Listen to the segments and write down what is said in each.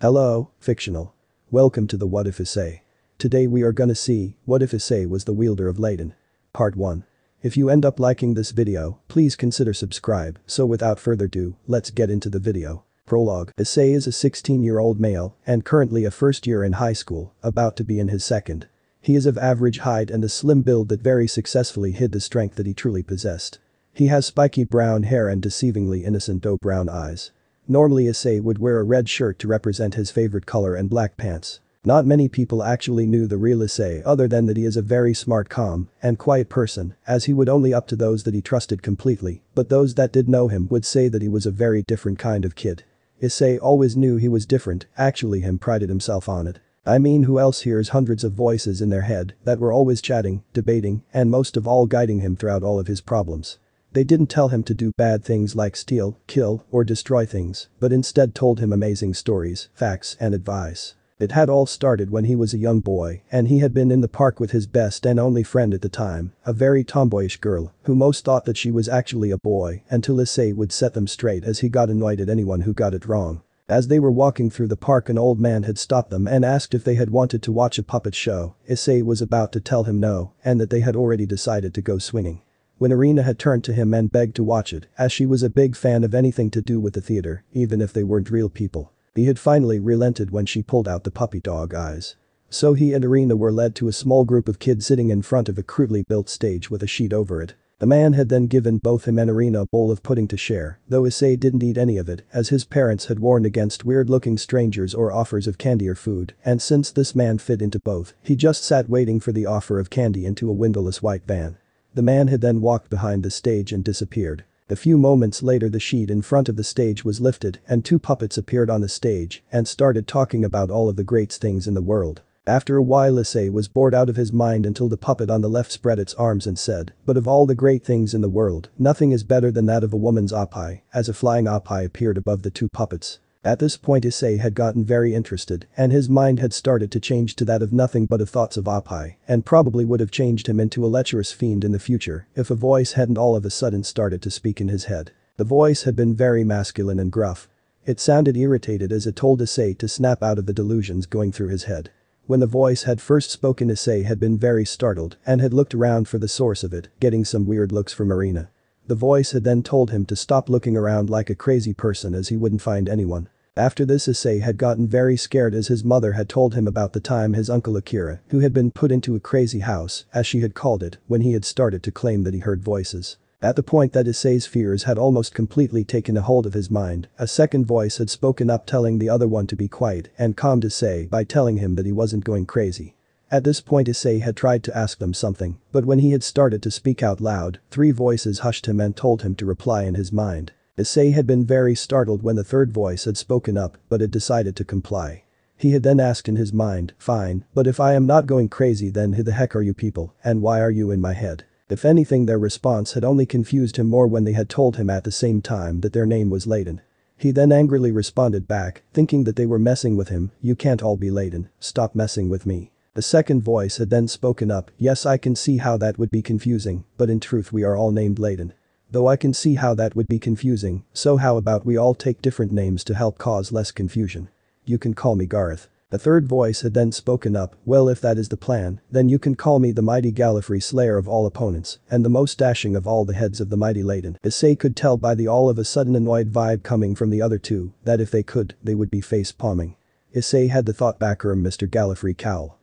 Hello, fictional. Welcome to the What If Essay. Today we are gonna see, what if Issei was the wielder of Ladon? Part 1. If you end up liking this video, please consider subscribe, so without further ado, let's get into the video. Prologue. Issei is a 16-year-old male, and currently a first year in high school, about to be in his second. He is of average height and a slim build that very successfully hid the strength that he truly possessed. He has spiky brown hair and deceivingly innocent doe brown eyes. Normally Issei would wear a red shirt to represent his favorite color and black pants. Not many people actually knew the real Issei other than that he is a very smart, calm, and quiet person, as he would only up to those that he trusted completely, but those that did know him would say that he was a very different kind of kid. Issei always knew he was different, actually him prided himself on it. I mean, who else hears hundreds of voices in their head that were always chatting, debating, and most of all guiding him throughout all of his problems. They didn't tell him to do bad things like steal, kill, or destroy things, but instead told him amazing stories, facts, and advice. It had all started when he was a young boy and he had been in the park with his best and only friend at the time, a very tomboyish girl who most thought that she was actually a boy until Issei would set them straight as he got annoyed at anyone who got it wrong. As they were walking through the park, an old man had stopped them and asked if they had wanted to watch a puppet show. Issei was about to tell him no and that they had already decided to go swinging. When Irina had turned to him and begged to watch it, as she was a big fan of anything to do with the theater, even if they weren't real people. He had finally relented when she pulled out the puppy dog eyes. So he and Irina were led to a small group of kids sitting in front of a crudely built stage with a sheet over it. The man had then given both him and Irina a bowl of pudding to share, though Issei didn't eat any of it as his parents had warned against weird-looking strangers or offers of candy or food, and since this man fit into both, he just sat waiting for the offer of candy into a windowless white van. The man had then walked behind the stage and disappeared. A few moments later the sheet in front of the stage was lifted and two puppets appeared on the stage and started talking about all of the great things in the world. After a while Issei was bored out of his mind until the puppet on the left spread its arms and said, "But of all the great things in the world, nothing is better than that of a woman's oppai," as a flying oppai appeared above the two puppets. At this point Issei had gotten very interested and his mind had started to change to that of nothing but of thoughts of oppai and probably would have changed him into a lecherous fiend in the future if a voice hadn't all of a sudden started to speak in his head. The voice had been very masculine and gruff. It sounded irritated as it told Issei to snap out of the delusions going through his head. When the voice had first spoken, Issei had been very startled and had looked around for the source of it, getting some weird looks from Irina. The voice had then told him to stop looking around like a crazy person as he wouldn't find anyone. After this Issei had gotten very scared as his mother had told him about the time his uncle Akira, who had been put into a crazy house, as she had called it, when he had started to claim that he heard voices. At the point that Issei's fears had almost completely taken a hold of his mind, a second voice had spoken up telling the other one to be quiet and calmed Issei by telling him that he wasn't going crazy. At this point Issei had tried to ask them something, but when he had started to speak out loud, three voices hushed him and told him to reply in his mind. Issei had been very startled when the third voice had spoken up but had decided to comply. He had then asked in his mind, "Fine, but if I am not going crazy then who the heck are you people and why are you in my head?" If anything, their response had only confused him more when they had told him at the same time that their name was Ladon. He then angrily responded back, thinking that they were messing with him, "You can't all be Ladon, stop messing with me." The second voice had then spoken up, "Yes, I can see how that would be confusing, but in truth we are all named Ladon. Though I can see how that would be confusing, so how about we all take different names to help cause less confusion? You can call me Gareth." The third voice had then spoken up, "Well, if that is the plan, then you can call me the mighty Gallifrey, slayer of all opponents, and the most dashing of all the heads of the mighty Ladon." Issei could tell by the all of a sudden annoyed vibe coming from the other two that if they could, they would be face palming. Issei had the thought back, Mr. Gallifrey cowl.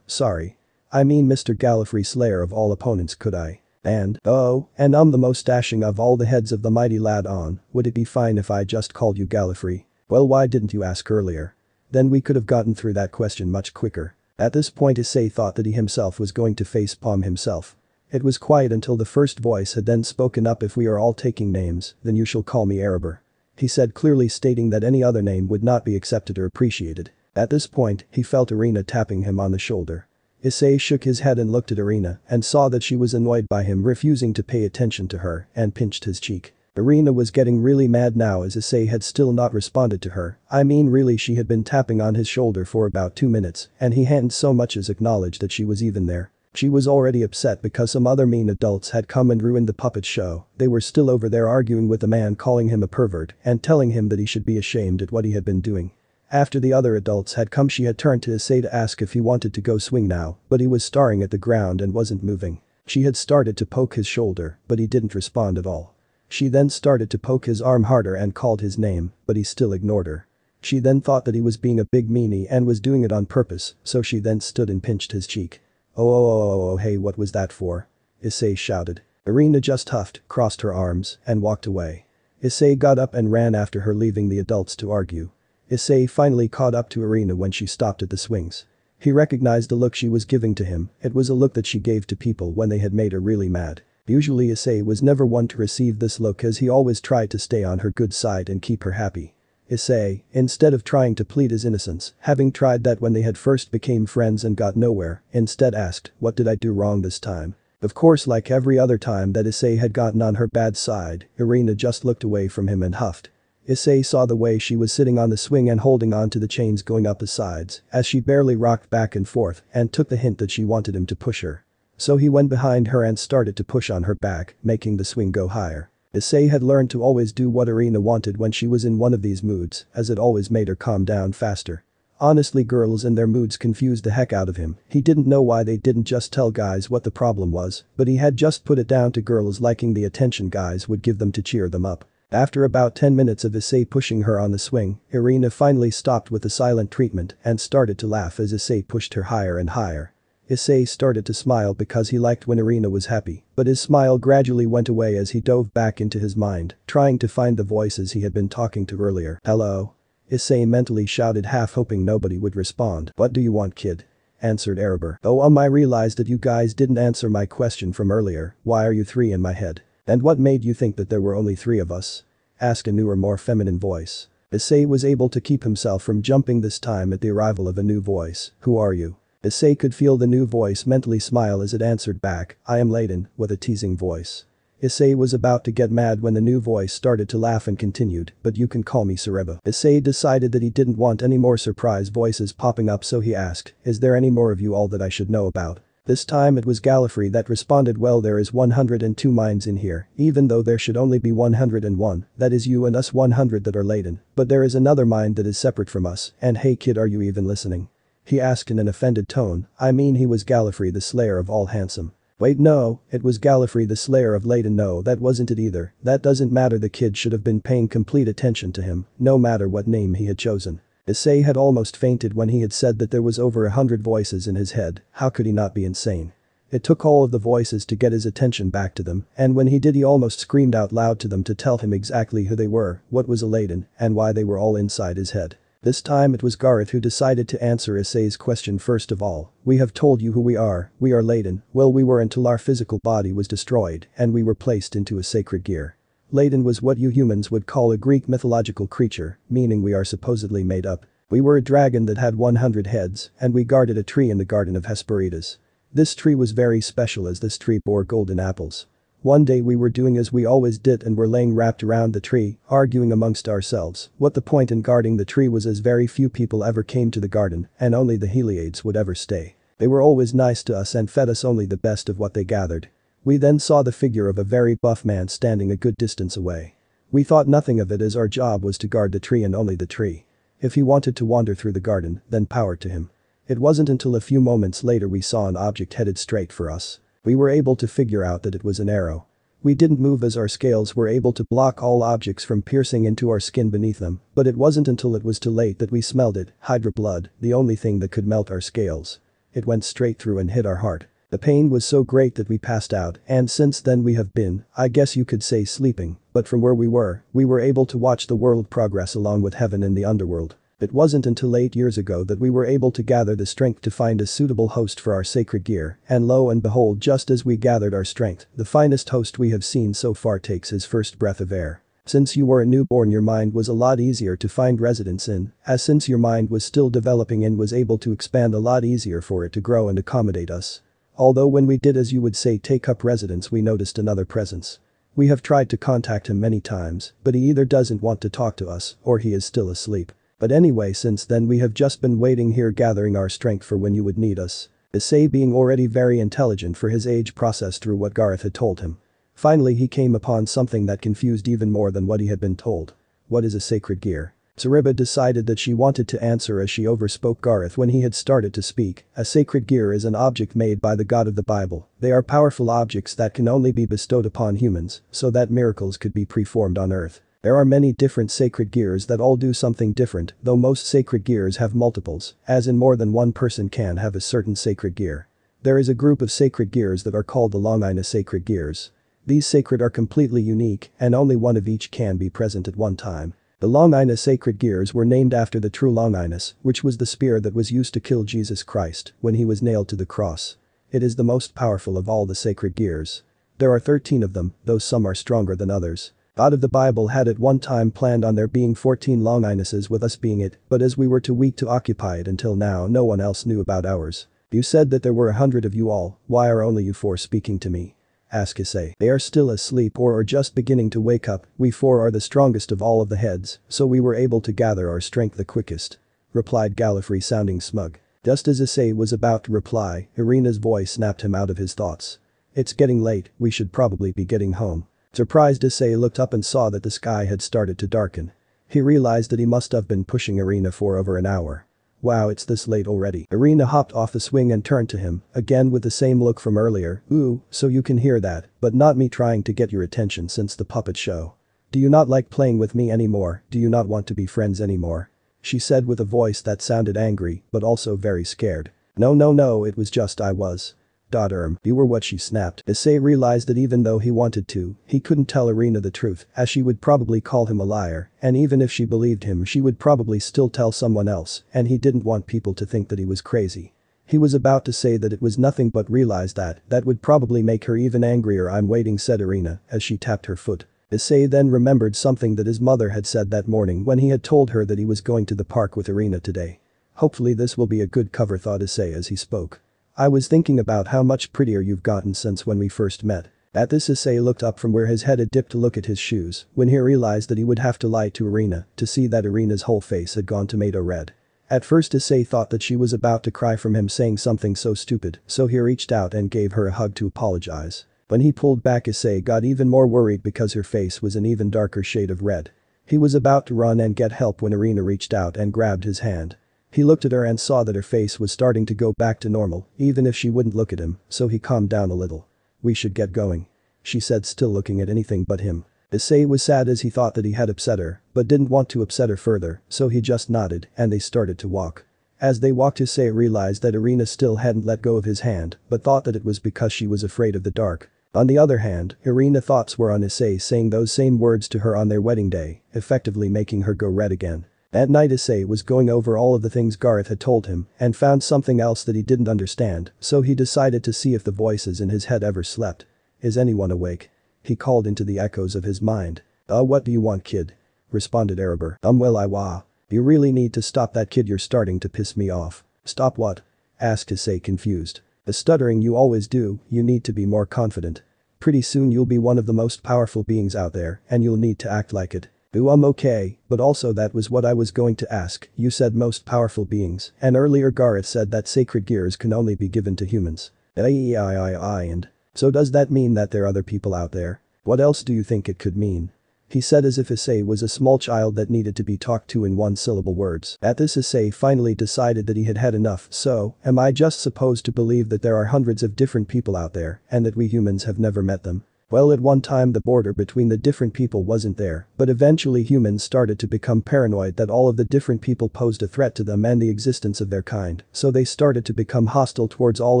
Sorry. I mean Mr. Gallifrey, slayer of all opponents, could I? And I'm the most dashing of all the heads of the mighty Ladon. Would it be fine if I just called you Gallifrey? Well, why didn't you ask earlier? Then we could have gotten through that question much quicker. At this point Issei thought that he himself was going to facepalm himself. It was quiet until the first voice had then spoken up, "If we are all taking names, then you shall call me Erebor," he said, clearly stating that any other name would not be accepted or appreciated. At this point, he felt Irina tapping him on the shoulder. Issei shook his head and looked at Irina and saw that she was annoyed by him refusing to pay attention to her and pinched his cheek. Irina was getting really mad now as Issei had still not responded to her. I mean, really, she had been tapping on his shoulder for about 2 minutes and he hadn't so much as acknowledged that she was even there. She was already upset because some other mean adults had come and ruined the puppet show. They were still over there arguing with the man, calling him a pervert and telling him that he should be ashamed at what he had been doing. After the other adults had come, she had turned to Issei to ask if he wanted to go swing now, but he was staring at the ground and wasn't moving. She had started to poke his shoulder, but he didn't respond at all. She then started to poke his arm harder and called his name, but he still ignored her. She then thought that he was being a big meanie and was doing it on purpose, so she then stood and pinched his cheek. Oh, hey, what was that for? Issei shouted. Irina just huffed, crossed her arms, and walked away. Issei got up and ran after her, leaving the adults to argue. Issei finally caught up to Irina when she stopped at the swings. He recognized the look she was giving to him. It was a look that she gave to people when they had made her really mad. Usually Issei was never one to receive this look, as he always tried to stay on her good side and keep her happy. Issei, instead of trying to plead his innocence, having tried that when they had first became friends and got nowhere, instead asked, "What did I do wrong this time?" Of course, like every other time that Issei had gotten on her bad side, Irina just looked away from him and huffed. Issei saw the way she was sitting on the swing and holding on to the chains going up the sides, as she barely rocked back and forth, and took the hint that she wanted him to push her. So he went behind her and started to push on her back, making the swing go higher. Issei had learned to always do what Irina wanted when she was in one of these moods, as it always made her calm down faster. Honestly, girls in their moods confused the heck out of him. He didn't know why they didn't just tell guys what the problem was, but he had just put it down to girls liking the attention guys would give them to cheer them up. After about 10 minutes of Issei pushing her on the swing, Irina finally stopped with the silent treatment and started to laugh as Issei pushed her higher and higher. Issei started to smile because he liked when Irina was happy, but his smile gradually went away as he dove back into his mind, trying to find the voices he had been talking to earlier. "Hello?" Issei mentally shouted, half hoping nobody would respond. "What do you want, kid?" answered Erebor. "Oh, I realized that you guys didn't answer my question from earlier. Why are you three in my head? And what made you think that there were only 3 of us?" asked a newer, more feminine voice. Issei was able to keep himself from jumping this time at the arrival of a new voice. "Who are you?" Issei could feel the new voice mentally smile as it answered back, "I am Ladon," with a teasing voice. Issei was about to get mad when the new voice started to laugh and continued, "But you can call me Sareba." Issei decided that he didn't want any more surprise voices popping up, so he asked, "Is there any more of you all that I should know about?" This time it was Gallifrey that responded, "Well, there is 102 minds in here, even though there should only be 101, that is you and us 100 that are Ladon, but there is another mind that is separate from us, and hey kid, are you even listening?" He asked in an offended tone. He was Gallifrey, the slayer of all handsome. Wait, no, it was Gallifrey, the slayer of Ladon. No, that wasn't it either. That doesn't matter. The kid should have been paying complete attention to him, no matter what name he had chosen. Issei had almost fainted when he had said that there was over 100 voices in his head. How could he not be insane? It took all of the voices to get his attention back to them, and when he did, he almost screamed out loud to them to tell him exactly who they were, what was a Ladon, and why they were all inside his head. This time it was Gareth who decided to answer Issei's question first of all. "We have told you who we are Ladon. Well, we were until our physical body was destroyed and we were placed into a sacred gear. Ladon was what you humans would call a Greek mythological creature, meaning we are supposedly made up. We were a dragon that had 100 heads, and we guarded a tree in the Garden of Hesperides. This tree was very special as this tree bore golden apples. One day we were doing as we always did and were laying wrapped around the tree, arguing amongst ourselves what the point in guarding the tree was, as very few people ever came to the garden and only the Heliades would ever stay. They were always nice to us and fed us only the best of what they gathered. We then saw the figure of a very buff man standing a good distance away. We thought nothing of it, as our job was to guard the tree and only the tree. If he wanted to wander through the garden, then power to him. It wasn't until a few moments later we saw an object headed straight for us. We were able to figure out that it was an arrow. We didn't move as our scales were able to block all objects from piercing into our skin beneath them, but it wasn't until it was too late that we smelled it, Hydra blood, the only thing that could melt our scales. It went straight through and hit our heart. The pain was so great that we passed out, and since then we have been, I guess you could say, sleeping, but from where we were able to watch the world progress along with heaven in the underworld. It wasn't until 8 years ago that we were able to gather the strength to find a suitable host for our sacred gear, and lo and behold, just as we gathered our strength, the finest host we have seen so far takes his first breath of air. Since you were a newborn, your mind was a lot easier to find residence in, as since your mind was still developing and was able to expand, a lot easier for it to grow and accommodate us. Although when we did, as you would say, take up residence, we noticed another presence. We have tried to contact him many times, but he either doesn't want to talk to us or he is still asleep. But anyway, since then we have just been waiting here gathering our strength for when you would need us. Issei, being already very intelligent for his age, processed through what Gareth had told him. Finally he came upon something that confused even more than what he had been told. What is a sacred gear? Zariba decided that she wanted to answer as she overspoke Gareth when he had started to speak. A sacred gear is an object made by the God of the Bible. They are powerful objects that can only be bestowed upon humans, so that miracles could be performed on earth. There are many different sacred gears that all do something different, though most sacred gears have multiples, as in more than one person can have a certain sacred gear. There is a group of sacred gears that are called the Longinus sacred gears. These sacred are completely unique, and only one of each can be present at one time. The Longinus sacred gears were named after the true Longinus, which was the spear that was used to kill Jesus Christ when he was nailed to the cross. It is the most powerful of all the sacred gears. There are 13 of them, though some are stronger than others. God of the Bible had at one time planned on there being 14 Longinuses, with us being it, but as we were too weak to occupy it until now, no one else knew about ours. You said that there were 100 of you all, why are only you 4 speaking to me? Asked Issei. They are still asleep or are just beginning to wake up. We 4 are the strongest of all of the heads, so we were able to gather our strength the quickest. Replied Gallifrey, sounding smug. Just as Issei was about to reply, Irina's voice snapped him out of his thoughts. It's getting late, we should probably be getting home. Surprised, Issei looked up and saw that the sky had started to darken. He realized that he must have been pushing Irina for over an hour. Wow, it's this late already. Irina hopped off the swing and turned to him, again with the same look from earlier. Ooh, so you can hear that, but not me trying to get your attention since the puppet show. Do you not like playing with me anymore? Do you not want to be friends anymore? She said with a voice that sounded angry, but also very scared. No, it was just I was. You were what, she snapped. Issei realized that even though he wanted to, he couldn't tell Irina the truth, as she would probably call him a liar, and even if she believed him she would probably still tell someone else, and he didn't want people to think that he was crazy. He was about to say that it was nothing but realized that would probably make her even angrier. I'm waiting, said Irina, as she tapped her foot. Issei then remembered something that his mother had said that morning when he had told her that he was going to the park with Irina today. Hopefully this will be a good cover, thought Issei as he spoke. I was thinking about how much prettier you've gotten since when we first met. At this, Issei looked up from where his head had dipped to look at his shoes, when he realized that he would have to lie to Irina to see that Irina's whole face had gone tomato red. At first Issei thought that she was about to cry from him saying something so stupid, so he reached out and gave her a hug to apologize. When he pulled back, Issei got even more worried because her face was an even darker shade of red. He was about to run and get help when Irina reached out and grabbed his hand. He looked at her and saw that her face was starting to go back to normal, even if she wouldn't look at him, so he calmed down a little. We should get going. She said, still looking at anything but him. Issei was sad as he thought that he had upset her, but didn't want to upset her further, so he just nodded and they started to walk. As they walked, Issei realized that Irina still hadn't let go of his hand, but thought that it was because she was afraid of the dark. On the other hand, Irina's thoughts were on Issei saying those same words to her on their wedding day, effectively making her go red again. That night Issei was going over all of the things Gareth had told him and found something else that he didn't understand, so he decided to see if the voices in his head ever slept. Is anyone awake? He called into the echoes of his mind. What do you want, kid? Responded Erebor. Well, I wah. You really need to stop that, kid, you're starting to piss me off. Stop what? Asked Issei, confused. The stuttering you always do, you need to be more confident. Pretty soon you'll be one of the most powerful beings out there and you'll need to act like it. Okay, but also that was what I was going to ask. You said most powerful beings, and earlier Gareth said that sacred gears can only be given to humans. And so does that mean that there are other people out there? What else do you think it could mean? He said as if Issei was a small child that needed to be talked to in one-syllable words. At this, Issei finally decided that he had had enough. So, am I just supposed to believe that there are hundreds of different people out there and that we humans have never met them? Well, at one time the border between the different people wasn't there, but eventually humans started to become paranoid that all of the different people posed a threat to them and the existence of their kind, so they started to become hostile towards all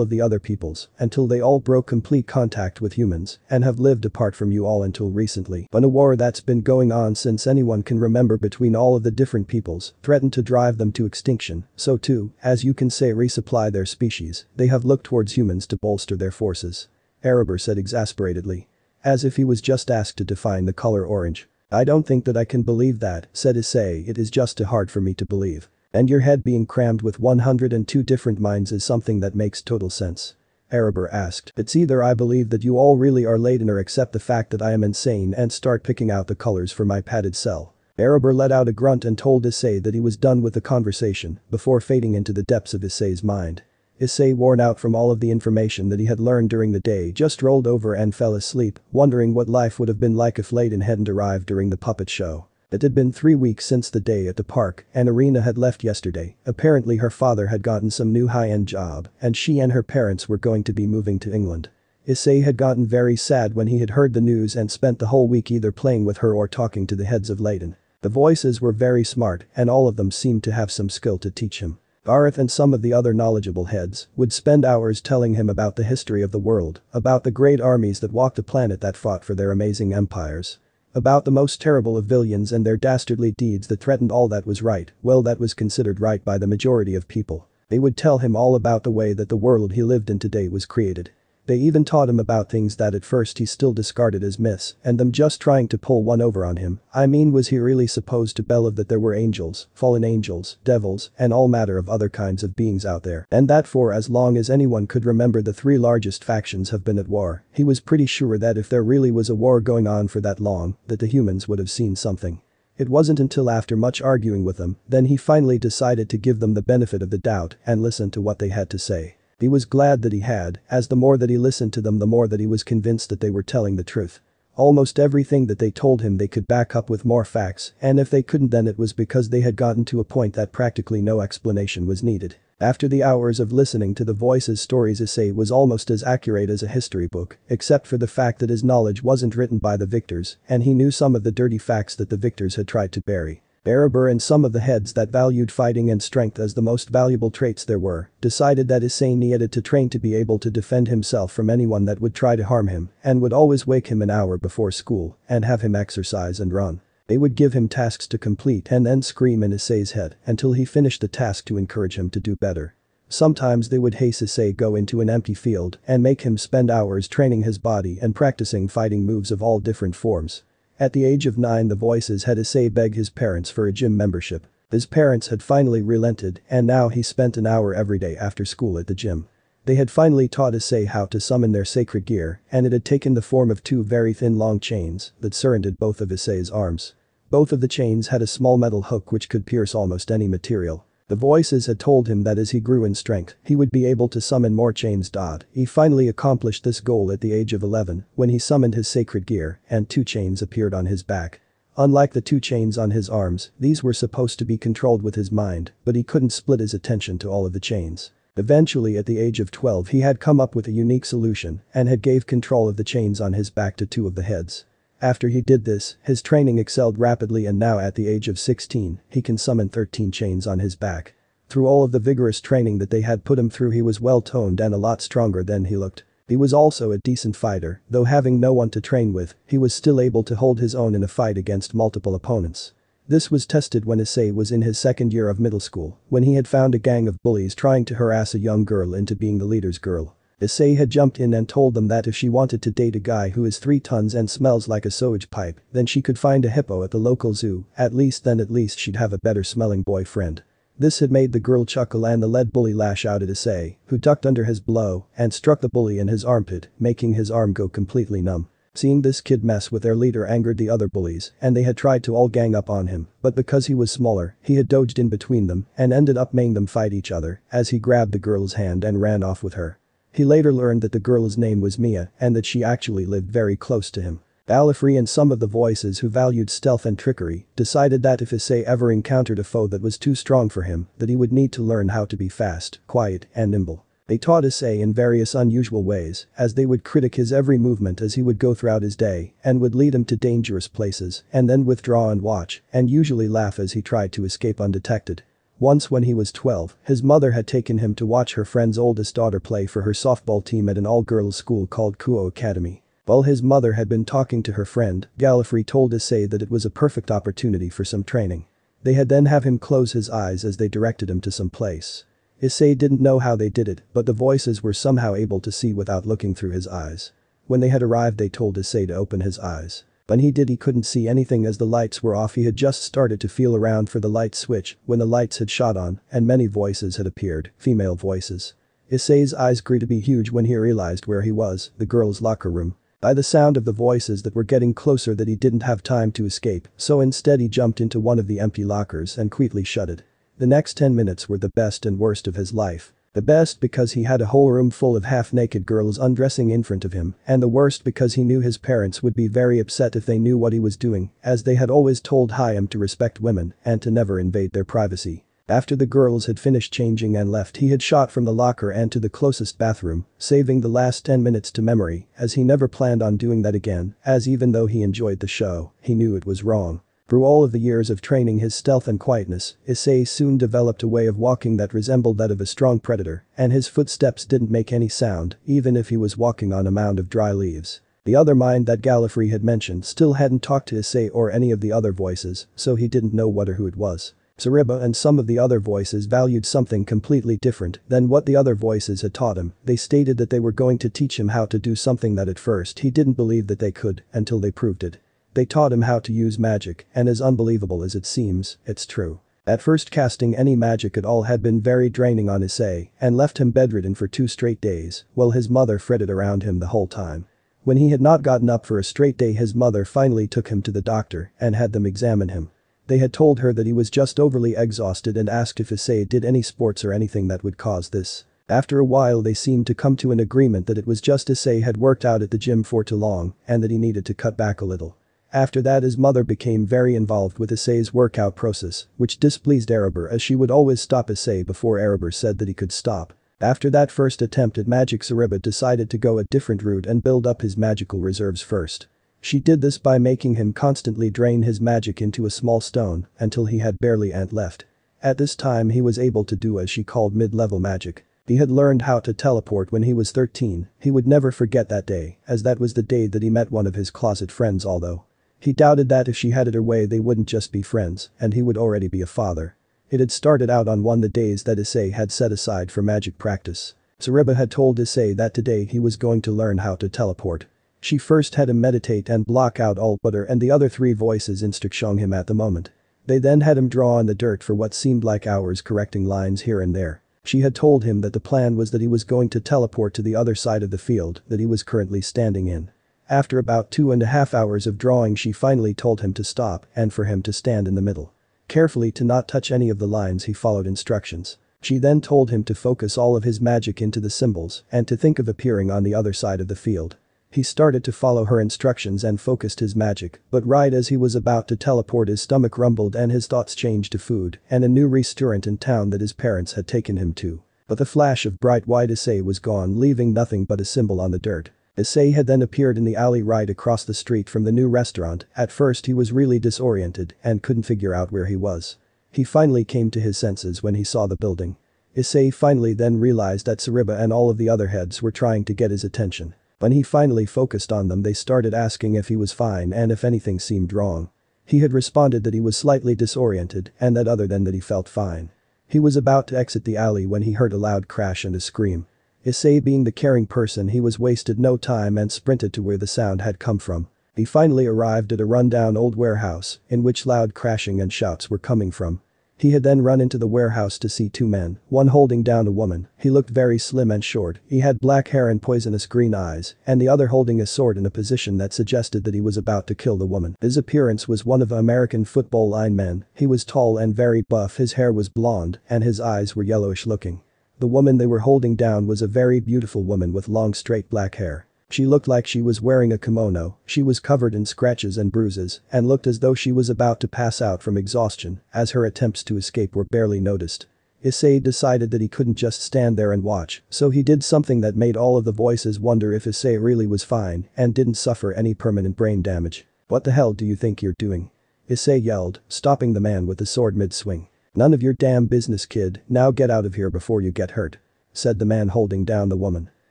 of the other peoples, until they all broke complete contact with humans, and have lived apart from you all until recently. When a war that's been going on since anyone can remember between all of the different peoples threatened to drive them to extinction, so too, as you can say, resupply their species, they have looked towards humans to bolster their forces. Erebor said exasperatedly. As if he was just asked to define the color orange. I don't think that I can believe that, said Issei, it is just too hard for me to believe. And your head being crammed with 102 different minds is something that makes total sense. Erebor asked. It's either I believe that you all really are Ladon or accept the fact that I am insane and start picking out the colors for my padded cell. Erebor let out a grunt and told Issei that he was done with the conversation before fading into the depths of Issei's mind. Issei, worn out from all of the information that he had learned during the day, just rolled over and fell asleep, wondering what life would have been like if Ladon hadn't arrived during the puppet show. It had been 3 weeks since the day at the park, and Irina had left yesterday. Apparently her father had gotten some new high-end job, and she and her parents were going to be moving to England. Issei had gotten very sad when he had heard the news and spent the whole week either playing with her or talking to the heads of Ladon. The voices were very smart, and all of them seemed to have some skill to teach him. Gareth and some of the other knowledgeable heads would spend hours telling him about the history of the world, about the great armies that walked the planet that fought for their amazing empires. About the most terrible of villains and their dastardly deeds that threatened all that was right, well, that was considered right by the majority of people. They would tell him all about the way that the world he lived in today was created. They even taught him about things that at first he still discarded as myths, and them just trying to pull one over on him. I mean, was he really supposed to believe that there were angels, fallen angels, devils, and all matter of other kinds of beings out there, and that for as long as anyone could remember the 3 largest factions have been at war? He was pretty sure that if there really was a war going on for that long, that the humans would have seen something. It wasn't until after much arguing with them, then he finally decided to give them the benefit of the doubt and listen to what they had to say. He was glad that he had, as the more that he listened to them the more that he was convinced that they were telling the truth. Almost everything that they told him they could back up with more facts, and if they couldn't then it was because they had gotten to a point that practically no explanation was needed. After the hours of listening to the voices' stories, Issei was almost as accurate as a history book, except for the fact that his knowledge wasn't written by the victors, and he knew some of the dirty facts that the victors had tried to bury. Erebor and some of the heads that valued fighting and strength as the most valuable traits there were, decided that Issei needed to train to be able to defend himself from anyone that would try to harm him, and would always wake him an hour before school and have him exercise and run. They would give him tasks to complete and then scream in Issei's head until he finished the task to encourage him to do better. Sometimes they would haste Issei go into an empty field and make him spend hours training his body and practicing fighting moves of all different forms. At the age of 9, the voices had Issei beg his parents for a gym membership. His parents had finally relented, and now he spent an hour every day after school at the gym. They had finally taught Issei how to summon their sacred gear, and it had taken the form of 2 very thin long chains that surrounded both of Issei's arms. Both of the chains had a small metal hook which could pierce almost any material. The voices had told him that as he grew in strength, he would be able to summon more chains. He finally accomplished this goal at the age of 11 when he summoned his sacred gear and 2 chains appeared on his back. Unlike the 2 chains on his arms, these were supposed to be controlled with his mind, but he couldn't split his attention to all of the chains. Eventually at the age of 12 he had come up with a unique solution and had gave control of the chains on his back to 2 of the heads. After he did this, his training excelled rapidly and now at the age of 16, he can summon 13 chains on his back. Through all of the vigorous training that they had put him through, he was well toned and a lot stronger than he looked. He was also a decent fighter, though having no one to train with, he was still able to hold his own in a fight against multiple opponents. This was tested when Issei was in his 2nd year of middle school, when he had found a gang of bullies trying to harass a young girl into being the leader's girl. Issei had jumped in and told them that if she wanted to date a guy who is 3 tons and smells like a sewage pipe, then she could find a hippo at the local zoo, at least she'd have a better smelling boyfriend. This had made the girl chuckle and the lead bully lash out at Issei, who ducked under his blow and struck the bully in his armpit, making his arm go completely numb. Seeing this kid mess with their leader angered the other bullies, and they had tried to all gang up on him, but because he was smaller, he had dodged in between them and ended up making them fight each other as he grabbed the girl's hand and ran off with her. He later learned that the girl's name was Mia and that she actually lived very close to him. Balafree and some of the voices who valued stealth and trickery decided that if Issei ever encountered a foe that was too strong for him, that he would need to learn how to be fast, quiet, and nimble. They taught Issei in various unusual ways, as they would critic his every movement as he would go throughout his day and would lead him to dangerous places and then withdraw and watch and usually laugh as he tried to escape undetected. Once when he was 12, his mother had taken him to watch her friend's oldest daughter play for her softball team at an all-girls school called Kuo Academy. While his mother had been talking to her friend, Gallifrey told Issei that it was a perfect opportunity for some training. They had then have him close his eyes as they directed him to some place. Issei didn't know how they did it, but the voices were somehow able to see without looking through his eyes. When they had arrived they told Issei to open his eyes. When he did he couldn't see anything as the lights were off. He had just started to feel around for the light switch when the lights had shot on and many voices had appeared, female voices. Issei's eyes grew to be huge when he realized where he was, the girls' locker room. By the sound of the voices that were getting closer that he didn't have time to escape, so instead he jumped into one of the empty lockers and quickly shut it. The next 10 minutes were the best and worst of his life. The best because he had a whole room full of half-naked girls undressing in front of him, and the worst because he knew his parents would be very upset if they knew what he was doing, as they had always told Hyam to respect women and to never invade their privacy. After the girls had finished changing and left, he had shot from the locker and to the closest bathroom, saving the last 10 minutes to memory, as he never planned on doing that again, as even though he enjoyed the show, he knew it was wrong. Through all of the years of training his stealth and quietness, Issei soon developed a way of walking that resembled that of a strong predator, and his footsteps didn't make any sound, even if he was walking on a mound of dry leaves. The other mind that Gallifrey had mentioned still hadn't talked to Issei or any of the other voices, so he didn't know what or who it was. Sariba and some of the other voices valued something completely different than what the other voices had taught him. They stated that they were going to teach him how to do something that at first he didn't believe that they could, until they proved it. They taught him how to use magic, and as unbelievable as it seems, it's true. At first, casting any magic at all had been very draining on Issei and left him bedridden for 2 straight days, while his mother fretted around him the whole time. When he had not gotten up for a straight day, his mother finally took him to the doctor and had them examine him. They had told her that he was just overly exhausted and asked if Issei did any sports or anything that would cause this. After a while, they seemed to come to an agreement that it was just Issei had worked out at the gym for too long and that he needed to cut back a little. After that, his mother became very involved with Issei's workout process, which displeased Erebor as she would always stop Issei before Erebor said that he could stop. After that first attempt at magic, Sariba decided to go a different route and build up his magical reserves first. She did this by making him constantly drain his magic into a small stone until he had barely any left. At this time, he was able to do as she called mid-level magic. He had learned how to teleport when he was 13. He would never forget that day, as that was the day that he met one of his closet friends, although he doubted that if she had it her way they wouldn't just be friends and he would already be a father. It had started out on one of the days that Issei had set aside for magic practice. Sariba had told Issei that today he was going to learn how to teleport. She first had him meditate and block out all but her and the other 3 voices instructing him at the moment. They then had him draw on the dirt for what seemed like hours, correcting lines here and there. She had told him that the plan was that he was going to teleport to the other side of the field that he was currently standing in. After about 2.5 hours of drawing, she finally told him to stop and for him to stand in the middle. Carefully to not touch any of the lines, he followed instructions. She then told him to focus all of his magic into the symbols and to think of appearing on the other side of the field. He started to follow her instructions and focused his magic, but right as he was about to teleport, his stomach rumbled and his thoughts changed to food and a new restaurant in town that his parents had taken him to. But the flash of bright white Issei was gone, leaving nothing but a symbol on the dirt. Issei had then appeared in the alley right across the street from the new restaurant. At first he was really disoriented and couldn't figure out where he was. He finally came to his senses when he saw the building. Issei finally then realized that Sariba and all of the other heads were trying to get his attention. When he finally focused on them, they started asking if he was fine and if anything seemed wrong. He had responded that he was slightly disoriented and that other than that he felt fine. He was about to exit the alley when he heard a loud crash and a scream. Issei, being the caring person he was, wasted no time and sprinted to where the sound had come from. He finally arrived at a rundown old warehouse in which loud crashing and shouts were coming from. He had then run into the warehouse to see 2 men, one holding down a woman. He looked very slim and short, he had black hair and poisonous green eyes, and the other holding a sword in a position that suggested that he was about to kill the woman. His appearance was one of American football linemen. He was tall and very buff, his hair was blonde and his eyes were yellowish looking. The woman they were holding down was a very beautiful woman with long straight black hair. She looked like she was wearing a kimono. She was covered in scratches and bruises and looked as though she was about to pass out from exhaustion, as her attempts to escape were barely noticed. Issei decided that he couldn't just stand there and watch, so he did something that made all of the voices wonder if Issei really was fine and didn't suffer any permanent brain damage. "What the hell do you think you're doing?" Issei yelled, stopping the man with the sword mid-swing. "None of your damn business, kid, now get out of here before you get hurt," said the man holding down the woman.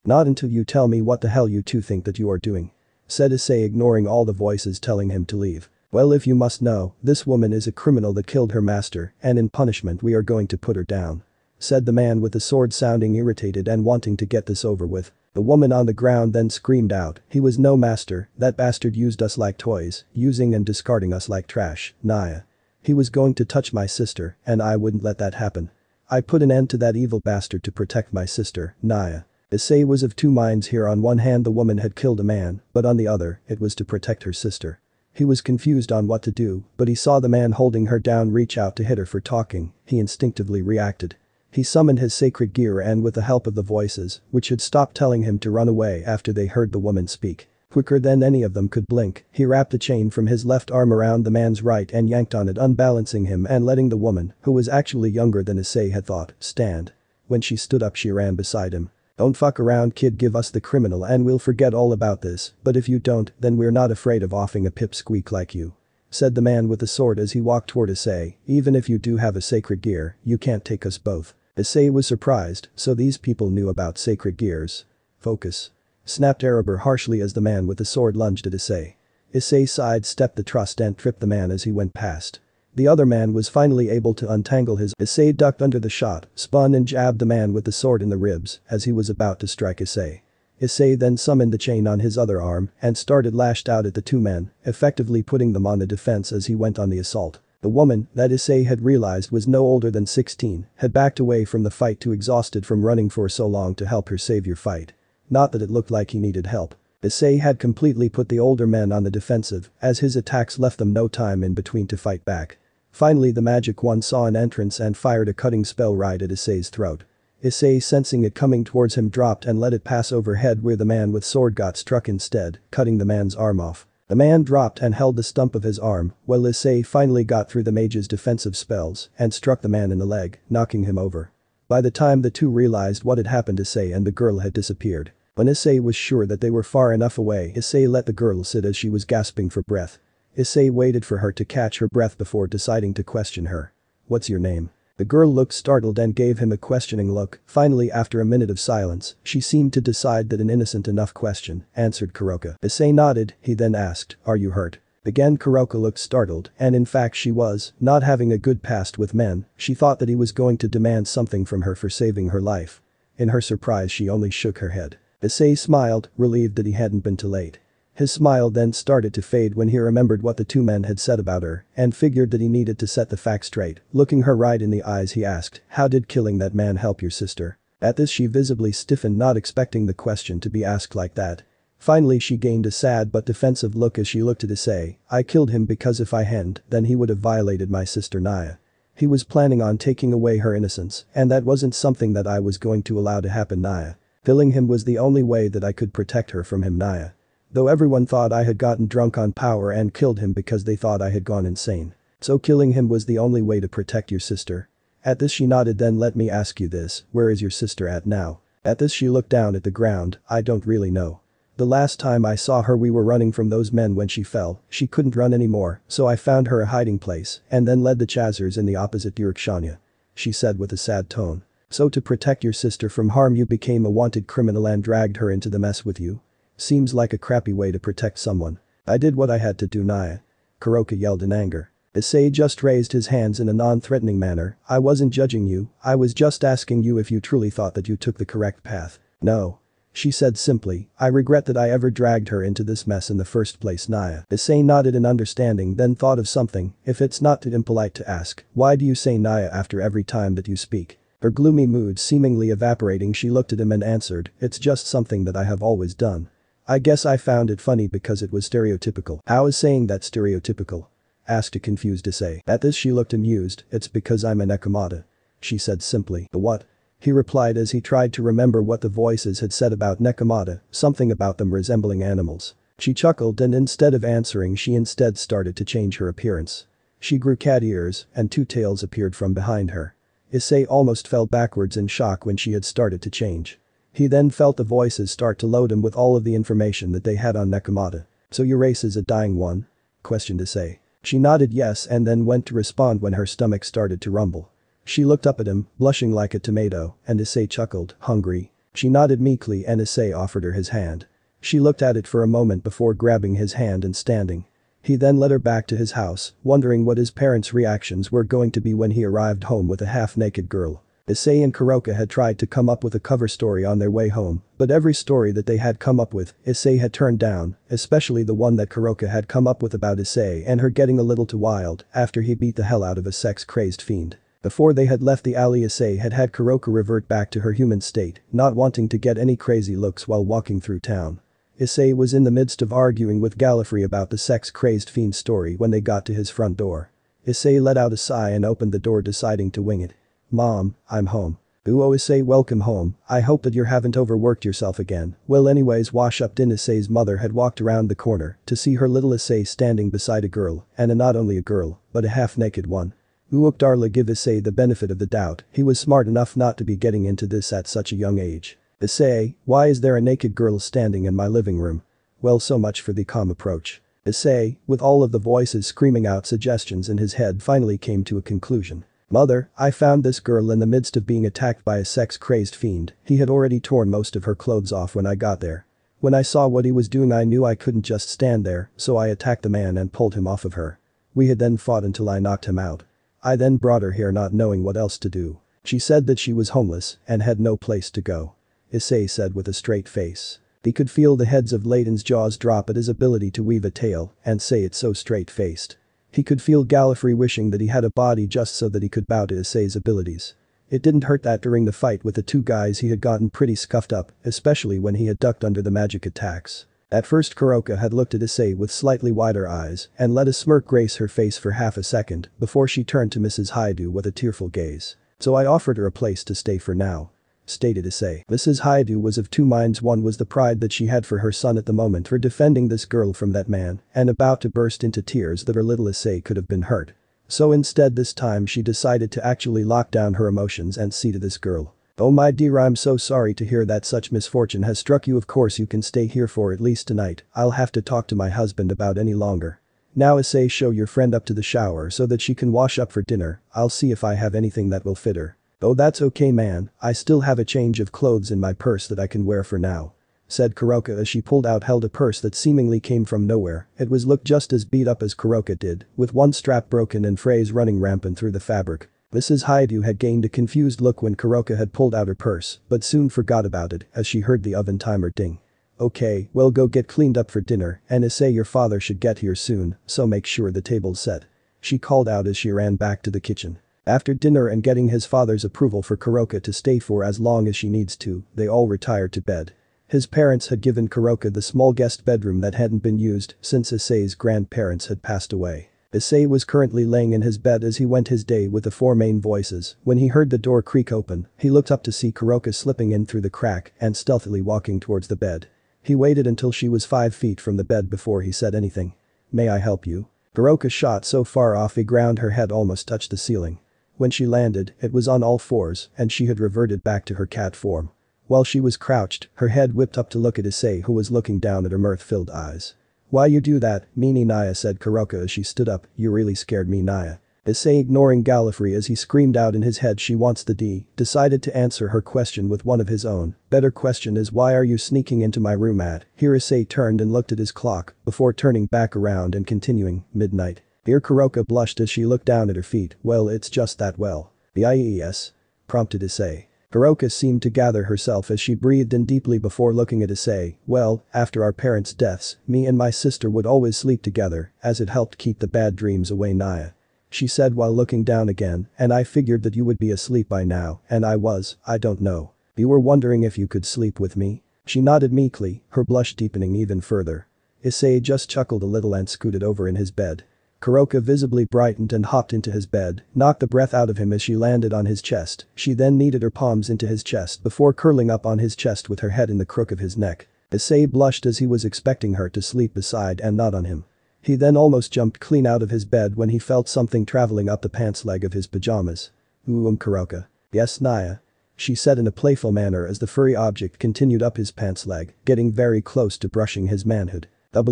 "Not until you tell me what the hell you two think that you are doing," said Issei, ignoring all the voices telling him to leave. "Well, if you must know, this woman is a criminal that killed her master and in punishment we are going to put her down," said the man with the sword, sounding irritated and wanting to get this over with. The woman on the ground then screamed out, "He was no master, that bastard used us like toys, using and discarding us like trash, Naya. He was going to touch my sister and I wouldn't let that happen. I put an end to that evil bastard to protect my sister, Naya." Issei was of 2 minds here. On one hand, the woman had killed a man, but on the other, it was to protect her sister. He was confused on what to do, but he saw the man holding her down reach out to hit her for talking. He instinctively reacted. He summoned his sacred gear and with the help of the voices, which had stopped telling him to run away after they heard the woman speak. Quicker than any of them could blink, he wrapped a chain from his left arm around the man's right and yanked on it, unbalancing him and letting the woman, who was actually younger than Issei had thought, stand. When she stood up she ran beside him. "Don't fuck around kid, give us the criminal and we'll forget all about this, but if you don't, then we're not afraid of offing a pipsqueak like you," said the man with the sword as he walked toward Issei. "Even if you do have a sacred gear, you can't take us both." Issei was surprised, so these people knew about sacred gears. "Focus," snapped Erebor harshly as the man with the sword lunged at Issei. Issei sidestepped the thrust and tripped the man as he went past. The other man was finally able to untangle his. Issei ducked under the shot, spun and jabbed the man with the sword in the ribs as he was about to strike Issei. Issei then summoned the chain on his other arm and started lashed out at the two men, effectively putting them on the defense as he went on the assault. The woman, that Issei had realized was no older than 16, had backed away from the fight too exhausted from running for so long to help her savior fight. Not that it looked like he needed help. Issei had completely put the older men on the defensive, as his attacks left them no time in between to fight back. Finally the magic one saw an entrance and fired a cutting spell right at Issei's throat. Issei, sensing it coming towards him, dropped and let it pass overhead where the man with sword got struck instead, cutting the man's arm off. The man dropped and held the stump of his arm, while Issei finally got through the mage's defensive spells and struck the man in the leg, knocking him over. By the time the two realized what had happened, Issei and the girl had disappeared. When Issei was sure that they were far enough away, Issei let the girl sit as she was gasping for breath. Issei waited for her to catch her breath before deciding to question her. "What's your name?" The girl looked startled and gave him a questioning look. Finally, after a minute of silence, she seemed to decide that an innocent enough question, answered Kuroka. Issei nodded, he then asked, "Are you hurt?" Again Kuroka looked startled, and in fact she was, not having a good past with men, she thought that he was going to demand something from her for saving her life. In her surprise she only shook her head. Issei smiled, relieved that he hadn't been too late. His smile then started to fade when he remembered what the two men had said about her and figured that he needed to set the facts straight. Looking her right in the eyes he asked, "How did killing that man help your sister?" At this she visibly stiffened, not expecting the question to be asked like that. Finally she gained a sad but defensive look as she looked at Issei. "I killed him because if I hadn't, then he would have violated my sister Naya. He was planning on taking away her innocence, and that wasn't something that I was going to allow to happen, Naya. Killing him was the only way that I could protect her from him, Naya. Though everyone thought I had gotten drunk on power and killed him because they thought I had gone insane. So killing him was the only way to protect your sister." At this she nodded. "Then let me ask you this, where is your sister at now?" At this she looked down at the ground. "I don't really know. The last time I saw her we were running from those men when she fell, she couldn't run anymore, so I found her a hiding place and then led the Chazars in the opposite direction," she said with a sad tone. "So to protect your sister from harm you became a wanted criminal and dragged her into the mess with you? Seems like a crappy way to protect someone." "I did what I had to do, Naya," Kuroka yelled in anger. Issei just raised his hands in a non-threatening manner. "I wasn't judging you, I was just asking you if you truly thought that you took the correct path." "No," she said simply, "I regret that I ever dragged her into this mess in the first place, Naya." Issei nodded in understanding, then thought of something. "If it's not too impolite to ask, why do you say Naya after every time that you speak?" Her gloomy mood seemingly evaporating she looked at him and answered, "It's just something that I have always done. I guess I found it funny because it was stereotypical." "How is saying that stereotypical?" asked a confused Issei. At this she looked amused. "It's because I'm a Nekomata," she said simply. "The what?" he replied as he tried to remember what the voices had said about Nekomata, something about them resembling animals. She chuckled and instead of answering she instead started to change her appearance. She grew cat ears and two tails appeared from behind her. Issei almost fell backwards in shock when she had started to change. He then felt the voices start to load him with all of the information that they had on Nekomata. "So your race is a dying one?" questioned Issei. She nodded yes and then went to respond when her stomach started to rumble. She looked up at him, blushing like a tomato, and Issei chuckled, "Hungry?" She nodded meekly and Issei offered her his hand. She looked at it for a moment before grabbing his hand and standing. He then led her back to his house, wondering what his parents' reactions were going to be when he arrived home with a half-naked girl. Issei and Kuroka had tried to come up with a cover story on their way home, but every story that they had come up with, Issei had turned down, especially the one that Kuroka had come up with about Issei and her getting a little too wild after he beat the hell out of a sex-crazed fiend. Before they had left the alley, Issei had had Kuroka revert back to her human state, not wanting to get any crazy looks while walking through town. Issei was in the midst of arguing with Gallifrey about the sex-crazed fiend story when they got to his front door. Issei let out a sigh and opened the door, deciding to wing it. Mom, I'm home. Ooh, Issei, welcome home. I hope that you haven't overworked yourself again. Well, anyways, wash up. Issei's mother had walked around the corner to see her little Issei standing beside a girl, and not only a girl, but a half-naked one. Darla, give Issei the benefit of the doubt. He was smart enough not to be getting into this at such a young age. Issei, why is there a naked girl standing in my living room? Well, so much for the calm approach. Issei, with all of the voices screaming out suggestions in his head, finally came to a conclusion. Mother, I found this girl in the midst of being attacked by a sex-crazed fiend. He had already torn most of her clothes off when I got there. When I saw what he was doing, I knew I couldn't just stand there, so I attacked the man and pulled him off of her. We had then fought until I knocked him out. I then brought her here not knowing what else to do. She said that she was homeless and had no place to go. Issei said with a straight face. He could feel the heads of Ladon's jaws drop at his ability to weave a tale and say it so straight-faced. He could feel Gallifrey wishing that he had a body just so that he could bow to Issei's abilities. It didn't hurt that during the fight with the two guys he had gotten pretty scuffed up, especially when he had ducked under the magic attacks. At first Kuroka had looked at Issei with slightly wider eyes and let a smirk grace her face for half a second before she turned to Mrs. Hyoudou with a tearful gaze. So I offered her a place to stay for now, stated Issei. Mrs. Hyoudou was of two minds. One was the pride that she had for her son at the moment for defending this girl from that man, and about to burst into tears that her little Issei could have been hurt. So instead this time she decided to actually lock down her emotions and see to this girl. Oh my dear, I'm so sorry to hear that such misfortune has struck you. Of course you can stay here for at least tonight. I'll have to talk to my husband about any longer. Now Issei, show your friend up to the shower so that she can wash up for dinner. I'll see if I have anything that will fit her. Oh, that's okay, man. I still have a change of clothes in my purse that I can wear for now, said Kuroka as she held a purse that seemingly came from nowhere. It looked just as beat up as Kuroka did, with one strap broken and frays running rampant through the fabric. Mrs. Hyoudou had gained a confused look when Kuroka had pulled out her purse, but soon forgot about it as she heard the oven timer ding. Okay, well, go get cleaned up for dinner, and Issei, your father should get here soon, so make sure the table's set, she called out as she ran back to the kitchen. After dinner and getting his father's approval for Kuroka to stay for as long as she needs to, they all retired to bed. His parents had given Kuroka the small guest bedroom that hadn't been used since Issei's grandparents had passed away. Issei was currently laying in his bed as he went his day with the four main voices. When he heard the door creak open, he looked up to see Kuroka slipping in through the crack and stealthily walking towards the bed. He waited until she was 5 feet from the bed before he said anything. May I help you? Kuroka shot so far off the ground her head almost touched the ceiling. When she landed, it was on all fours and she had reverted back to her cat form. While she was crouched, her head whipped up to look at Issei, who was looking down at her mirth-filled eyes. Why you do that, meanie Naya, said Kuroka as she stood up. You really scared me, Naya. Issei, ignoring Gallifrey as he screamed out in his head she wants the D, decided to answer her question with one of his own. Better question is, why are you sneaking into my room at? Here Issei turned and looked at his clock before turning back around and continuing, midnight. Dear Kuroka blushed as she looked down at her feet. Well, it's just that. Well, the IES, prompted Issei. Kuroka seemed to gather herself as she breathed in deeply before looking at Issei. Well, after our parents' deaths, me and my sister would always sleep together as it helped keep the bad dreams away, Naya, she said while looking down again, and I figured that you would be asleep by now, and I was, I don't know. You were wondering if you could sleep with me? She nodded meekly, her blush deepening even further. Issei just chuckled a little and scooted over in his bed. Kuroka visibly brightened and hopped into his bed, knocked the breath out of him as she landed on his chest. She then kneaded her palms into his chest before curling up on his chest with her head in the crook of his neck. Issei blushed as he was expecting her to sleep beside and not on him. He then almost jumped clean out of his bed when he felt something traveling up the pants leg of his pajamas. Kuroka. Yes, Naya, she said in a playful manner as the furry object continued up his pants leg, getting very close to brushing his manhood. What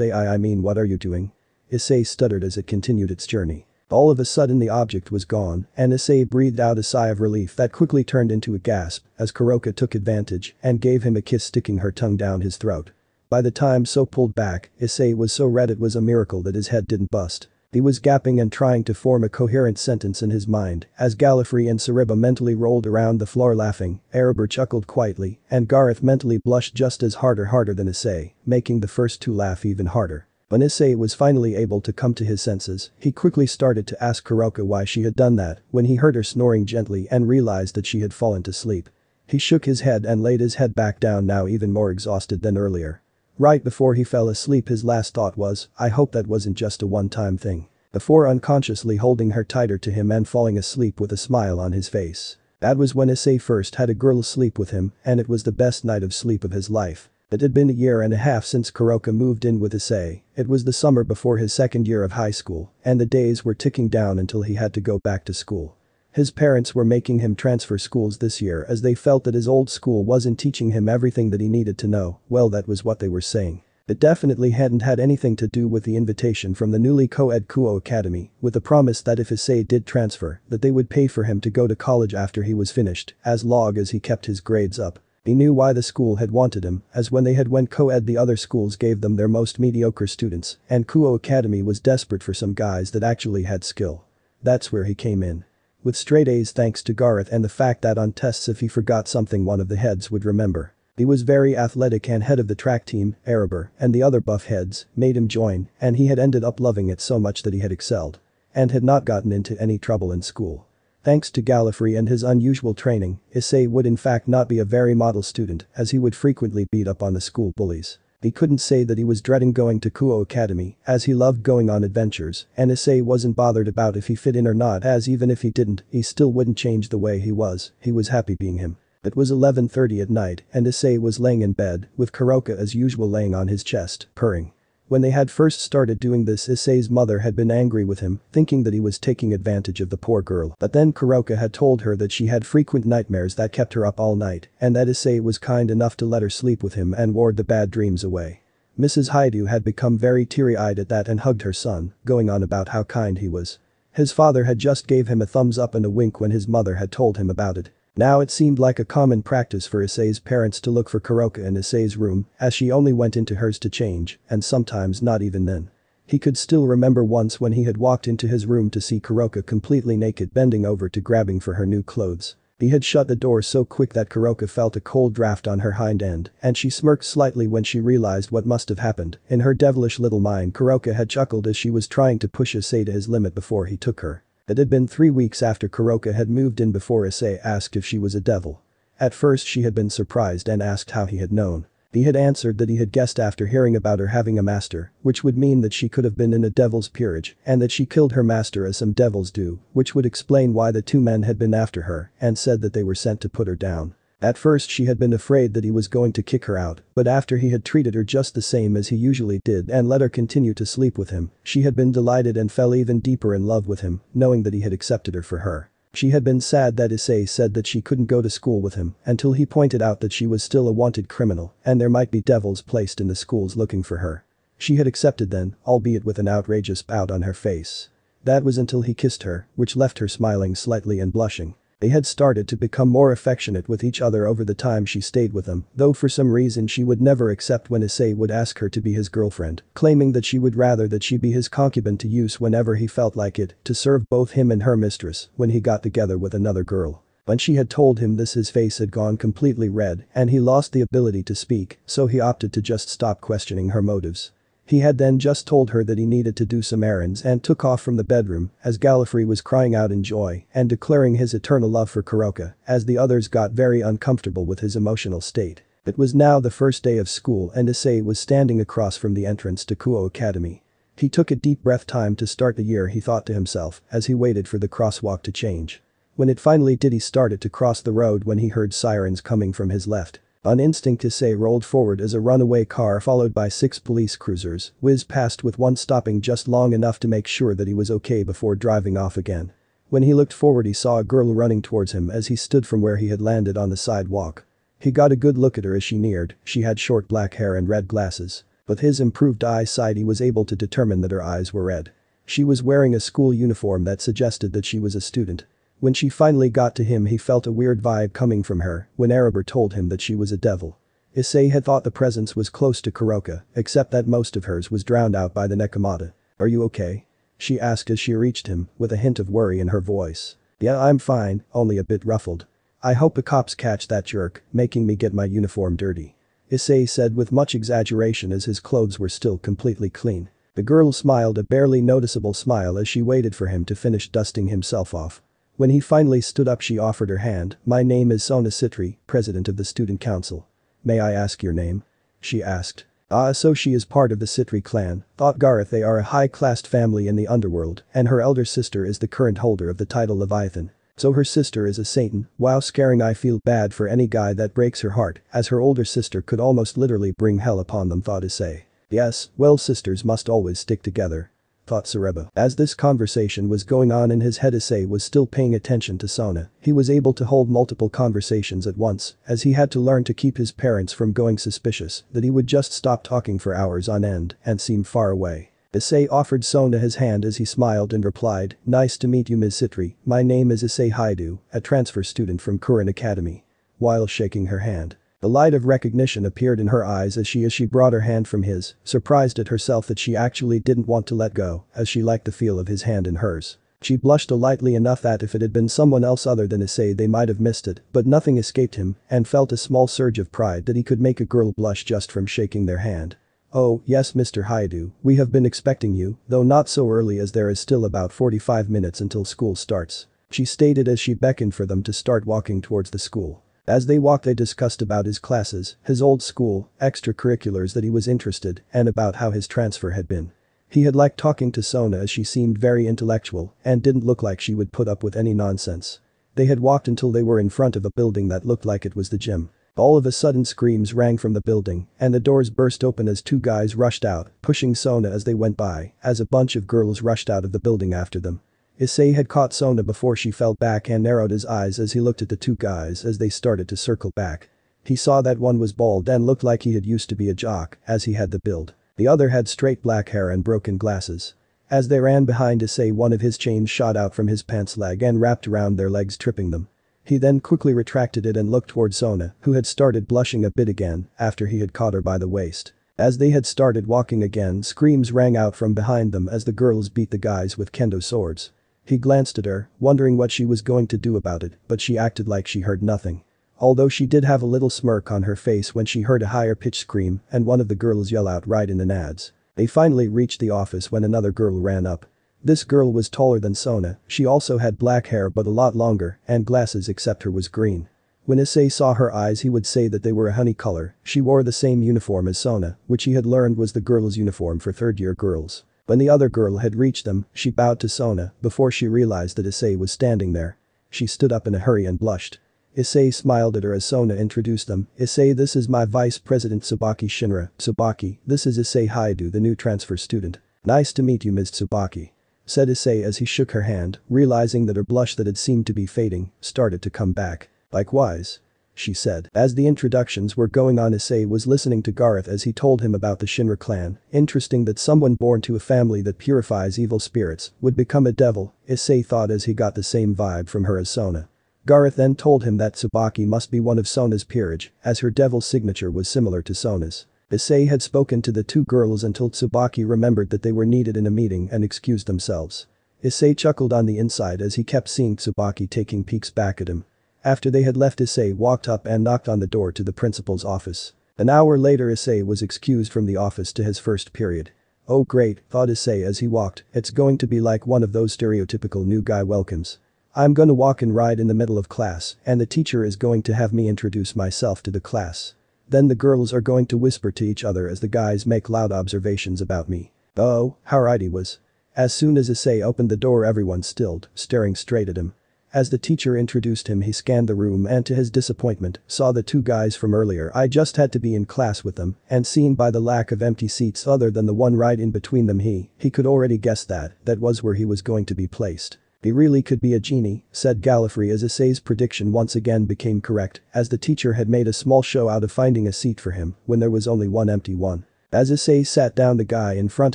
I mean, what are you doing? Issei stuttered as it continued its journey. All of a sudden the object was gone and Issei breathed out a sigh of relief that quickly turned into a gasp as Kuroka took advantage and gave him a kiss, sticking her tongue down his throat. By the time so pulled back, Issei was so red it was a miracle that his head didn't bust. He was gapping and trying to form a coherent sentence in his mind as Gallifrey and Sariba mentally rolled around the floor laughing. Erebor chuckled quietly and Gareth mentally blushed just as harder than Issei, making the first two laugh even harder. When Issei was finally able to come to his senses, he quickly started to ask Kuroka why she had done that when he heard her snoring gently and realized that she had fallen to sleep. He shook his head and laid his head back down, now even more exhausted than earlier. Right before he fell asleep his last thought was, I hope that wasn't just a one-time thing. before unconsciously holding her tighter to him and falling asleep with a smile on his face. That was when Issei first had a girl sleep with him, and it was the best night of sleep of his life. It had been a year and a half since Kuroka moved in with Issei. It was the summer before his second year of high school, and the days were ticking down until he had to go back to school. His parents were making him transfer schools this year as they felt that his old school wasn't teaching him everything that he needed to know. Well, that was what they were saying. It definitely hadn't had anything to do with the invitation from the newly co-ed Kuo Academy, with the promise that if Issei did transfer, that they would pay for him to go to college after he was finished, as long as he kept his grades up. He knew why the school had wanted him, as when they had went co-ed the other schools gave them their most mediocre students, and Kuo Academy was desperate for some guys that actually had skill. That's where he came in. With straight A's thanks to Gareth and the fact that on tests if he forgot something one of the heads would remember. He was very athletic and head of the track team, Erebor, and the other buff heads made him join, and he had ended up loving it so much that he had excelled. And had not gotten into any trouble in school. Thanks to Gallifrey and his unusual training, Issei would in fact not be a very model student as he would frequently beat up on the school bullies. He couldn't say that he was dreading going to Kuo Academy as he loved going on adventures, and Issei wasn't bothered about if he fit in or not, as even if he didn't, he still wouldn't change the way he was happy being him. It was 11:30 at night and Issei was laying in bed with Kuroka as usual laying on his chest, purring. When they had first started doing this, Issei's mother had been angry with him, thinking that he was taking advantage of the poor girl, but then Kuroka had told her that she had frequent nightmares that kept her up all night and that Issei was kind enough to let her sleep with him and ward the bad dreams away. Mrs. Hyoudou had become very teary-eyed at that and hugged her son, going on about how kind he was. His father had just gave him a thumbs up and a wink when his mother had told him about it. Now it seemed like a common practice for Issei's parents to look for Kuroka in Issei's room, as she only went into hers to change, and sometimes not even then. He could still remember once when he had walked into his room to see Kuroka completely naked bending over to grabbing for her new clothes. He had shut the door so quick that Kuroka felt a cold draft on her hind end, and she smirked slightly when she realized what must have happened. In her devilish little mind, Kuroka had chuckled as she was trying to push Issei to his limit before he took her. It had been 3 weeks after Kuroka had moved in before Issei asked if she was a devil. At first she had been surprised and asked how he had known. He had answered that he had guessed after hearing about her having a master, which would mean that she could have been in a devil's peerage, and that she killed her master as some devils do, which would explain why the two men had been after her and said that they were sent to put her down. At first she had been afraid that he was going to kick her out, but after he had treated her just the same as he usually did and let her continue to sleep with him, she had been delighted and fell even deeper in love with him, knowing that he had accepted her for her. She had been sad that Issei said that she couldn't go to school with him until he pointed out that she was still a wanted criminal and there might be devils placed in the schools looking for her. She had accepted then, albeit with an outrageous pout on her face. That was until he kissed her, which left her smiling slightly and blushing. They had started to become more affectionate with each other over the time she stayed with him, though for some reason she would never accept when Issei would ask her to be his girlfriend, claiming that she would rather that she be his concubine to use whenever he felt like it, to serve both him and her mistress when he got together with another girl. When she had told him this, his face had gone completely red and he lost the ability to speak, so he opted to just stop questioning her motives. He had then just told her that he needed to do some errands and took off from the bedroom as Gallifrey was crying out in joy and declaring his eternal love for Kuroka as the others got very uncomfortable with his emotional state. It was now the first day of school and Issei was standing across from the entrance to Kuo Academy. He took a deep breath. Time to start the year, he thought to himself as he waited for the crosswalk to change. When it finally did, he started to cross the road when he heard sirens coming from his left. On instinct, Issei rolled forward as a runaway car followed by 6 police cruisers whizzed past, with one stopping just long enough to make sure that he was okay before driving off again. When he looked forward, he saw a girl running towards him as he stood from where he had landed on the sidewalk. He got a good look at her as she neared. She had short black hair and red glasses. With his improved eyesight, he was able to determine that her eyes were red. She was wearing a school uniform that suggested that she was a student. When she finally got to him, he felt a weird vibe coming from her when Erebor told him that she was a devil. Issei had thought the presence was close to Kuroka, except that most of hers was drowned out by the Nekomata. "Are you okay?" she asked as she reached him, with a hint of worry in her voice. "Yeah, I'm fine, only a bit ruffled. I hope the cops catch that jerk, making me get my uniform dirty," Issei said with much exaggeration as his clothes were still completely clean. The girl smiled, a barely noticeable smile, as she waited for him to finish dusting himself off. When he finally stood up, she offered her hand. "My name is Sona Citri, president of the student council. May I ask your name?" she asked. Ah, so she is part of the Citri clan, thought Gareth. They are a high-classed family in the underworld, and her elder sister is the current holder of the title Leviathan. So her sister is a Satan. Wow, scaring. I feel bad for any guy that breaks her heart, as her older sister could almost literally bring hell upon them, thought Issei. Yes, well, sisters must always stick together, thought Sareba. As this conversation was going on in his head, Issei was still paying attention to Sona. He was able to hold multiple conversations at once, as he had to learn to keep his parents from going suspicious that he would just stop talking for hours on end and seem far away. Issei offered Sona his hand as he smiled and replied, "Nice to meet you, Ms. Citri. My name is Issei Hyoudou, a transfer student from Kuran Academy." While shaking her hand, the light of recognition appeared in her eyes as she brought her hand from his, surprised at herself that she actually didn't want to let go, as she liked the feel of his hand in hers. She blushed lightly enough that if it had been someone else other than Issei they might have missed it, but nothing escaped him, and felt a small surge of pride that he could make a girl blush just from shaking their hand. "Oh, yes, Mr. Hyoudou, we have been expecting you, though not so early as there is still about 45 minutes until school starts," she stated as she beckoned for them to start walking towards the school. As they walked they discussed about his classes, his old school, extracurriculars that he was interested, and about how his transfer had been. He had liked talking to Sona as she seemed very intellectual and didn't look like she would put up with any nonsense. They had walked until they were in front of a building that looked like it was the gym. All of a sudden screams rang from the building, and the doors burst open as two guys rushed out, pushing Sona as they went by, as a bunch of girls rushed out of the building after them. Issei had caught Sona before she fell back and narrowed his eyes as he looked at the two guys as they started to circle back. He saw that one was bald and looked like he had used to be a jock, as he had the build. The other had straight black hair and broken glasses. As they ran behind Issei, one of his chains shot out from his pants leg and wrapped around their legs, tripping them. He then quickly retracted it and looked toward Sona, who had started blushing a bit again after he had caught her by the waist. As they had started walking again, screams rang out from behind them as the girls beat the guys with kendo swords. He glanced at her, wondering what she was going to do about it, but she acted like she heard nothing. Although she did have a little smirk on her face when she heard a higher-pitched scream and one of the girls yell out right in the nads. They finally reached the office when another girl ran up. This girl was taller than Sona, she also had black hair but a lot longer, and glasses except her was green. When Issei saw her eyes he would say that they were a honey color. She wore the same uniform as Sona, which he had learned was the girls' uniform for third-year girls. When the other girl had reached them, she bowed to Sona before she realized that Issei was standing there. She stood up in a hurry and blushed. Issei smiled at her as Sona introduced them. "Issei, this is my vice president Tsubaki Shinra. Tsubaki, this is Issei Hyoudou, the new transfer student. Nice to meet you, Ms. Tsubaki," said Issei as he shook her hand, realizing that her blush that had seemed to be fading started to come back. "Likewise," she said. As the introductions were going on, Issei was listening to Gareth as he told him about the Shinra clan. Interesting that someone born to a family that purifies evil spirits would become a devil, Issei thought as he got the same vibe from her as Sona. Gareth then told him that Tsubaki must be one of Sona's peerage, as her devil signature was similar to Sona's. Issei had spoken to the two girls until Tsubaki remembered that they were needed in a meeting and excused themselves. Issei chuckled on the inside as he kept seeing Tsubaki taking peeks back at him. After they had left, Issei walked up and knocked on the door to the principal's office. An hour later Issei was excused from the office to his first period. Oh great, thought Issei as he walked, it's going to be like one of those stereotypical new guy welcomes. I'm gonna walk and ride in the middle of class and the teacher is going to have me introduce myself to the class. Then the girls are going to whisper to each other as the guys make loud observations about me. Oh, how right he was. As soon as Issei opened the door everyone stilled, staring straight at him. As the teacher introduced him he scanned the room and to his disappointment saw the two guys from earlier. I just had to be in class with them, and seen by the lack of empty seats other than the one right in between them he could already guess that was where he was going to be placed. He really could be a genie, said Gallifrey as Issei's prediction once again became correct, as the teacher had made a small show out of finding a seat for him when there was only one empty one. As Issei sat down the guy in front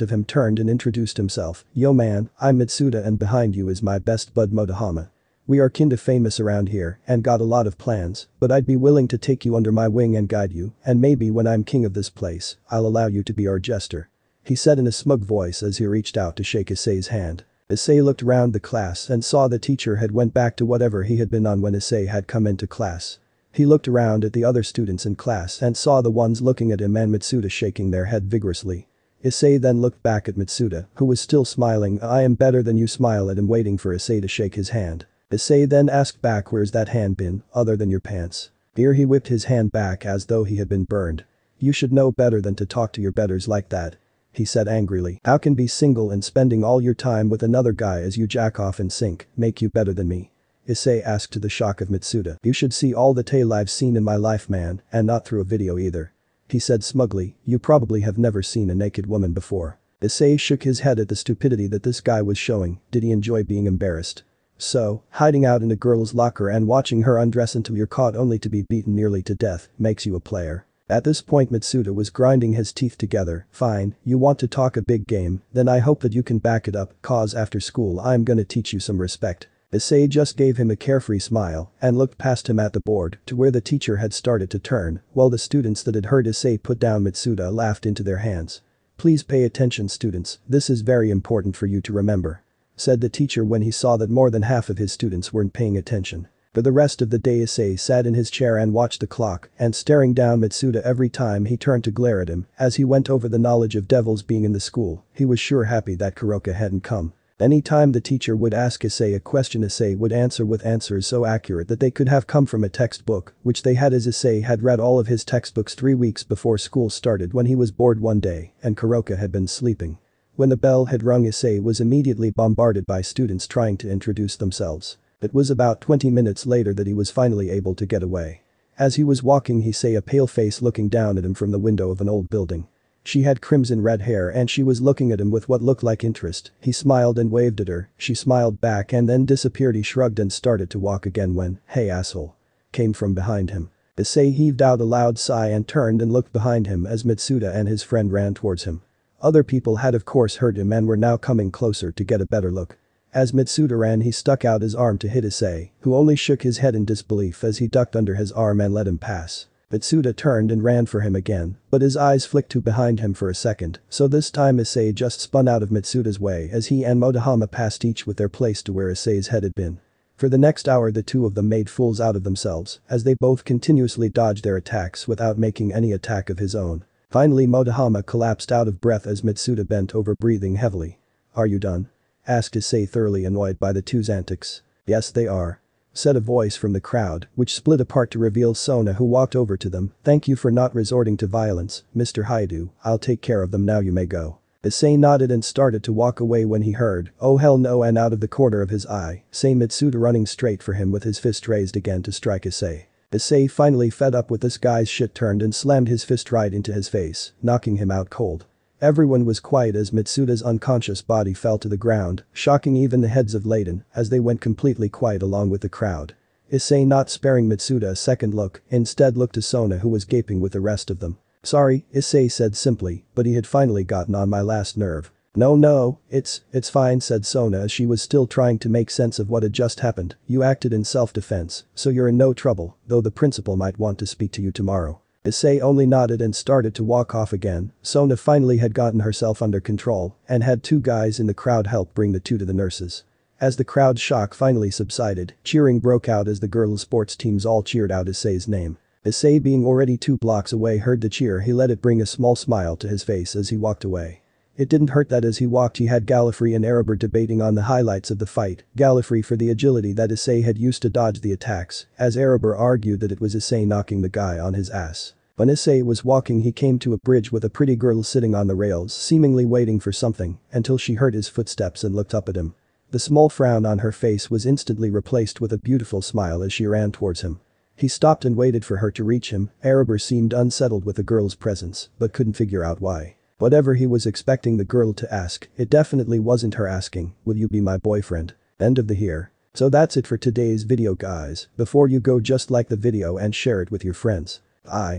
of him turned and introduced himself. Yo man, I'm Mitsuda and behind you is my best bud Motohama. We are kinda famous around here and got a lot of plans, but I'd be willing to take you under my wing and guide you, and maybe when I'm king of this place, I'll allow you to be our jester. He said in a smug voice as he reached out to shake Issei's hand. Issei looked around the class and saw the teacher had went back to whatever he had been on when Issei had come into class. He looked around at the other students in class and saw the ones looking at him and Mitsuda shaking their head vigorously. Issei then looked back at Mitsuda, who was still smiling. I am better than you, smile at him, waiting for Issei to shake his hand. Issei then asked back, where's that hand been, other than your pants? Here he whipped his hand back as though he had been burned. You should know better than to talk to your betters like that. He said angrily. How can be single and spending all your time with another guy as you jack off and sink make you better than me? Issei asked to the shock of Mitsuda. You should see all the tale I've seen in my life, man, and not through a video either. He said smugly, you probably have never seen a naked woman before. Issei shook his head at the stupidity that this guy was showing. Did he enjoy being embarrassed? So, hiding out in a girl's locker and watching her undress until you're caught only to be beaten nearly to death makes you a player. At this point Mitsuda was grinding his teeth together. Fine, you want to talk a big game, then I hope that you can back it up, cause after school I'm gonna teach you some respect. Issei just gave him a carefree smile and looked past him at the board to where the teacher had started to turn, while the students that had heard Issei put down Mitsuda laughed into their hands. Please pay attention, students, this is very important for you to remember, said the teacher when he saw that more than half of his students weren't paying attention. For the rest of the day Issei sat in his chair and watched the clock and staring down Mitsuda every time he turned to glare at him as he went over the knowledge of devils being in the school. He was sure happy that Kuroka hadn't come. Any time the teacher would ask Issei a question, Issei would answer with answers so accurate that they could have come from a textbook, which they had, as Issei had read all of his textbooks 3 weeks before school started when he was bored one day and Kuroka had been sleeping. When the bell had rung, Issei was immediately bombarded by students trying to introduce themselves. It was about 20 minutes later that he was finally able to get away. As he was walking, he saw a pale face looking down at him from the window of an old building. She had crimson red hair and she was looking at him with what looked like interest. He smiled and waved at her, she smiled back and then disappeared. He shrugged and started to walk again when, "Hey asshole," came from behind him. Issei heaved out a loud sigh and turned and looked behind him as Mitsuda and his friend ran towards him. Other people had of course heard him and were now coming closer to get a better look. As Mitsuda ran, he stuck out his arm to hit Issei, who only shook his head in disbelief as he ducked under his arm and let him pass. Mitsuda turned and ran for him again, but his eyes flicked to behind him for a second, so this time Issei just spun out of Mitsuda's way as he and Motohama passed each with their place to where Issei's head had been. For the next hour the two of them made fools out of themselves as they both continuously dodged their attacks without making any attack of his own. Finally Motohama collapsed out of breath as Mitsuda bent over, breathing heavily. "Are you done?" asked Issei, thoroughly annoyed by the two's antics. "Yes, they are," said a voice from the crowd, which split apart to reveal Sona, who walked over to them. "Thank you for not resorting to violence, Mr. Hyoudou, I'll take care of them now, you may go." Issei nodded and started to walk away when he heard, "Oh hell no," and out of the corner of his eye, saw Mitsuda running straight for him with his fist raised again to strike Issei. Issei, finally fed up with this guy's shit, turned and slammed his fist right into his face, knocking him out cold. Everyone was quiet as Mitsuda's unconscious body fell to the ground, shocking even the heads of Ladon as they went completely quiet along with the crowd. Issei, not sparing Mitsuda a second look, instead looked to Sona, who was gaping with the rest of them. "Sorry," Issei said simply, but he had finally gotten on my last nerve. No, it's fine," said Sona as she was still trying to make sense of what had just happened. "You acted in self-defense, so you're in no trouble, though the principal might want to speak to you tomorrow." Issei only nodded and started to walk off again. Sona finally had gotten herself under control and had two guys in the crowd help bring the two to the nurses. As the crowd's shock finally subsided, cheering broke out as the girls' sports teams all cheered out Issei's name. Issei, being already 2 blocks away, heard the cheer. He let it bring a small smile to his face as he walked away. It didn't hurt that as he walked he had Gallifrey and Erebor debating on the highlights of the fight, Gallifrey for the agility that Issei had used to dodge the attacks, as Erebor argued that it was Issei knocking the guy on his ass. When Issei was walking, he came to a bridge with a pretty girl sitting on the rails, seemingly waiting for something, until she heard his footsteps and looked up at him. The small frown on her face was instantly replaced with a beautiful smile as she ran towards him. He stopped and waited for her to reach him. Erebor seemed unsettled with the girl's presence, but couldn't figure out why. Whatever he was expecting the girl to ask, it definitely wasn't her asking, "Will you be my boyfriend?" End of the here. So that's it for today's video, guys. Before you go, just like the video and share it with your friends. Bye.